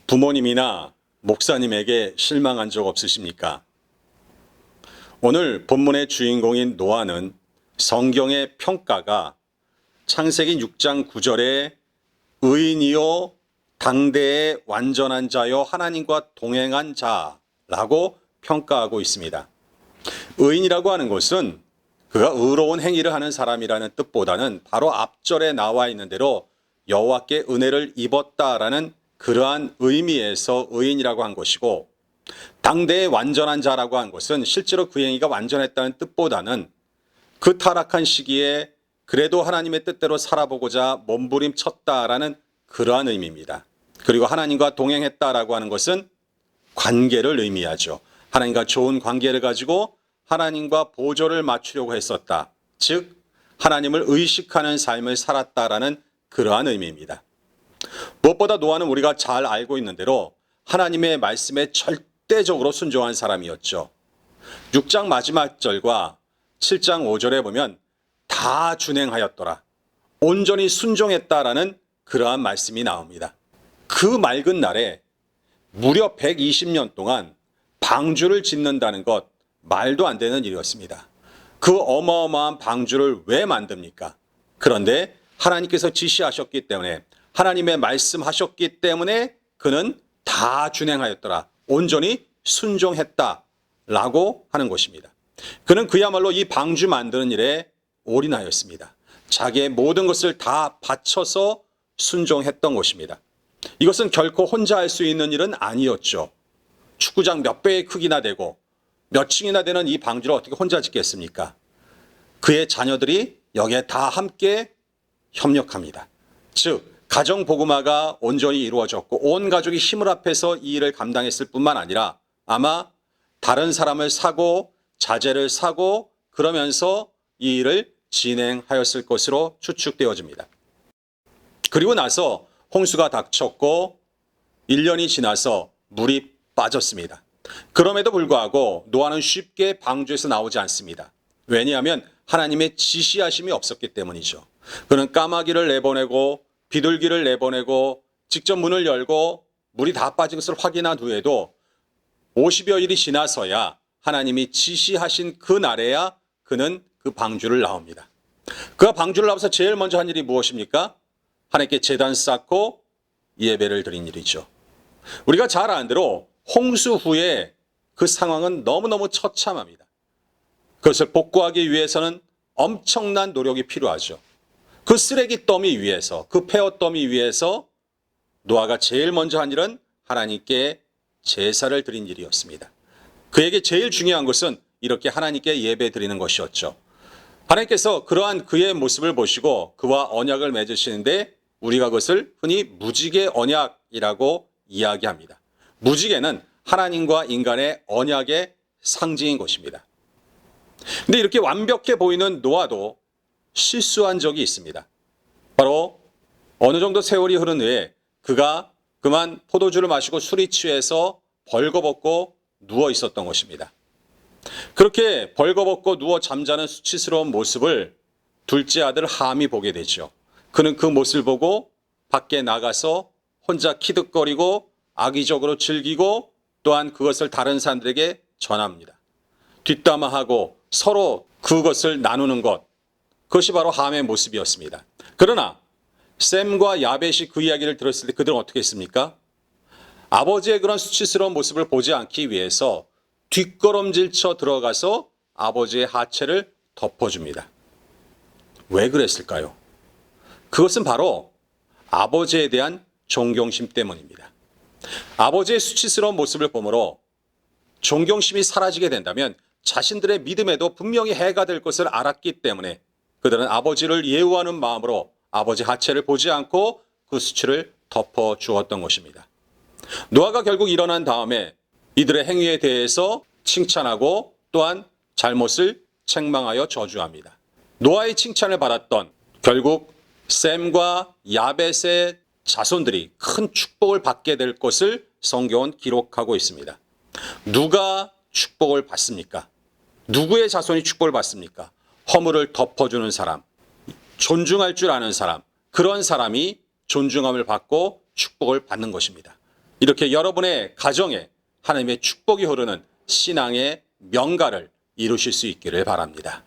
부모님이나 목사님에게 실망한 적 없으십니까? 오늘 본문의 주인공인 노아는 성경의 평가가 창세기 6장 9절에 의인이요 당대의 완전한 자요 하나님과 동행한 자라고 평가하고 있습니다. 의인이라고 하는 것은 그가 의로운 행위를 하는 사람이라는 뜻보다는 바로 앞절에 나와 있는 대로 여호와께 은혜를 입었다라는 그러한 의미에서 의인이라고 한 것이고, 당대의 완전한 자라고 한 것은 실제로 그 행위가 완전했다는 뜻보다는 그 타락한 시기에 그래도 하나님의 뜻대로 살아보고자 몸부림쳤다라는 그러한 의미입니다. 그리고 하나님과 동행했다라고 하는 것은 관계를 의미하죠. 하나님과 좋은 관계를 가지고 하나님과 보조를 맞추려고 했었다. 즉 하나님을 의식하는 삶을 살았다라는 그러한 의미입니다. 무엇보다 노아는 우리가 잘 알고 있는 대로 하나님의 말씀에 절대적으로 순종한 사람이었죠. 6장 마지막 절과 7장 5절에 보면 다 준행하였더라, 온전히 순종했다라는 그러한 말씀이 나옵니다. 그 맑은 날에 무려 120년 동안 방주를 짓는다는 것, 말도 안 되는 일이었습니다. 그 어마어마한 방주를 왜 만듭니까? 그런데 하나님께서 지시하셨기 때문에, 하나님의 말씀하셨기 때문에 그는 다 준행하였더라, 온전히 순종했다라고 하는 것입니다. 그는 그야말로 이 방주 만드는 일에 올인하였습니다. 자기의 모든 것을 다 바쳐서 순종했던 것입니다. 이것은 결코 혼자 할 수 있는 일은 아니었죠. 축구장 몇 배의 크기나 되고 몇 층이나 되는 이 방주를 어떻게 혼자 짓겠습니까? 그의 자녀들이 여기에 다 함께 협력합니다. 즉 가정 복음화가 온전히 이루어졌고 온 가족이 힘을 합해서 이 일을 감당했을 뿐만 아니라 아마 다른 사람을 사고 자재를 사고 그러면서 이 일을 진행하였을 것으로 추측되어집니다. 그리고 나서 홍수가 닥쳤고 1년이 지나서 물이 빠졌습니다. 그럼에도 불구하고 노아는 쉽게 방주에서 나오지 않습니다. 왜냐하면 하나님의 지시하심이 없었기 때문이죠. 그는 까마귀를 내보내고 비둘기를 내보내고 직접 문을 열고 물이 다 빠진 것을 확인한 후에도 50여일이 지나서야 하나님이 지시하신 그 날에야 그는 그 방주를 나옵니다. 그가 방주를 나와서 제일 먼저 한 일이 무엇입니까? 하나님께 제단 쌓고 예배를 드린 일이죠. 우리가 잘 아는 대로 홍수 후에 그 상황은 너무너무 처참합니다. 그것을 복구하기 위해서는 엄청난 노력이 필요하죠. 그 쓰레기 더미 위에서, 그 폐허 더미 위에서 노아가 제일 먼저 한 일은 하나님께 제사를 드린 일이었습니다. 그에게 제일 중요한 것은 이렇게 하나님께 예배 드리는 것이었죠. 하나님께서 그러한 그의 모습을 보시고 그와 언약을 맺으시는데 우리가 그것을 흔히 무지개 언약이라고 이야기합니다. 무지개는 하나님과 인간의 언약의 상징인 것입니다. 근데 이렇게 완벽해 보이는 노아도 실수한 적이 있습니다. 바로 어느 정도 세월이 흐른 후에 그가 그만 포도주를 마시고 술이 취해서 벌거벗고 누워 있었던 것입니다. 그렇게 벌거벗고 누워 잠자는 수치스러운 모습을 둘째 아들 함이 보게 되죠. 그는 그 모습을 보고 밖에 나가서 혼자 키득거리고 악의적으로 즐기고 또한 그것을 다른 사람들에게 전합니다. 뒷담화하고 서로 그것을 나누는 것, 그것이 바로 함의 모습이었습니다. 그러나 셈과 야벳이 그 이야기를 들었을 때 그들은 어떻게 했습니까? 아버지의 그런 수치스러운 모습을 보지 않기 위해서 뒷걸음질 쳐 들어가서 아버지의 하체를 덮어줍니다. 왜 그랬을까요? 그것은 바로 아버지에 대한 존경심 때문입니다. 아버지의 수치스러운 모습을 보므로 존경심이 사라지게 된다면 자신들의 믿음에도 분명히 해가 될 것을 알았기 때문에 그들은 아버지를 예우하는 마음으로 아버지 하체를 보지 않고 그 수치를 덮어 주었던 것입니다. 노아가 결국 일어난 다음에 이들의 행위에 대해서 칭찬하고 또한 잘못을 책망하여 저주합니다. 노아의 칭찬을 받았던 결국 셈과 야벳의 자손들이 큰 축복을 받게 될 것을 성경은 기록하고 있습니다. 누가 축복을 받습니까? 누구의 자손이 축복을 받습니까? 허물을 덮어주는 사람, 존중할 줄 아는 사람, 그런 사람이 존중함을 받고 축복을 받는 것입니다. 이렇게 여러분의 가정에 하나님의 축복이 흐르는 신앙의 명가를 이루실 수 있기를 바랍니다.